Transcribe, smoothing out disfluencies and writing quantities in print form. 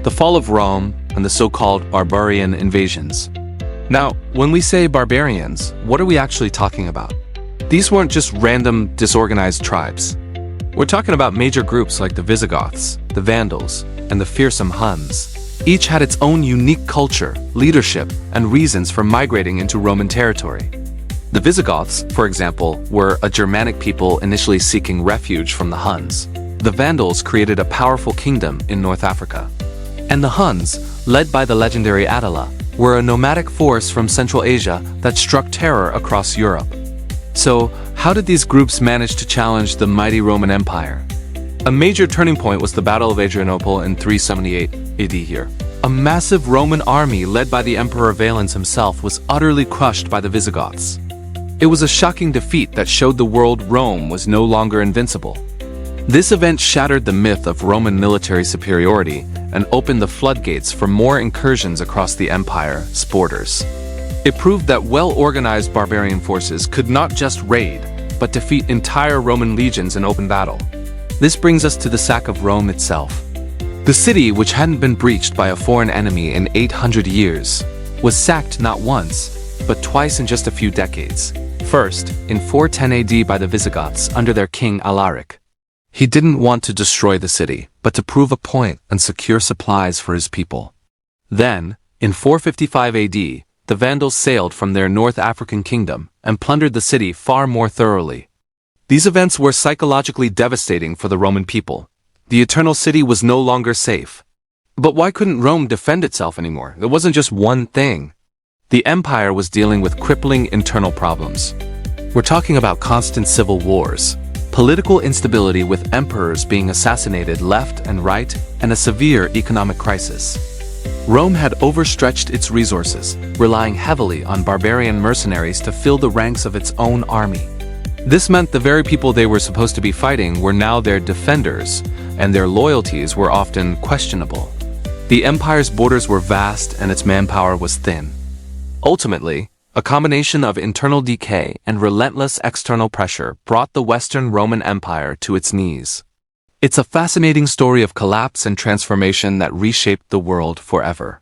the fall of Rome, and the so-called barbarian invasions. Now, when we say barbarians, what are we actually talking about? These weren't just random, disorganized tribes. We're talking about major groups like the Visigoths, the Vandals, and the fearsome Huns. Each had its own unique culture, leadership, and reasons for migrating into Roman territory. The Visigoths, for example, were a Germanic people initially seeking refuge from the Huns. The Vandals created a powerful kingdom in North Africa. And the Huns, led by the legendary Attila, were a nomadic force from Central Asia that struck terror across Europe. So, how did these groups manage to challenge the mighty Roman Empire? A major turning point was the Battle of Adrianople in 378 AD here. A massive Roman army led by the Emperor Valens himself was utterly crushed by the Visigoths. It was a shocking defeat that showed the world Rome was no longer invincible. This event shattered the myth of Roman military superiority and opened the floodgates for more incursions across the empire's borders. It proved that well-organized barbarian forces could not just raid, but defeat entire Roman legions in open battle. This brings us to the sack of Rome itself. The city, which hadn't been breached by a foreign enemy in 800 years, was sacked not once, but twice in just a few decades. First, in 410 AD by the Visigoths under their king Alaric. He didn't want to destroy the city, but to prove a point and secure supplies for his people. Then, in 455 AD, the Vandals sailed from their North African kingdom and plundered the city far more thoroughly. These events were psychologically devastating for the Roman people. The Eternal City was no longer safe. But why couldn't Rome defend itself anymore? It wasn't just one thing. The empire was dealing with crippling internal problems. We're talking about constant civil wars, political instability with emperors being assassinated left and right, and a severe economic crisis. Rome had overstretched its resources, relying heavily on barbarian mercenaries to fill the ranks of its own army. This meant the very people they were supposed to be fighting were now their defenders, and their loyalties were often questionable. The empire's borders were vast and its manpower was thin. Ultimately, a combination of internal decay and relentless external pressure brought the Western Roman Empire to its knees. It's a fascinating story of collapse and transformation that reshaped the world forever.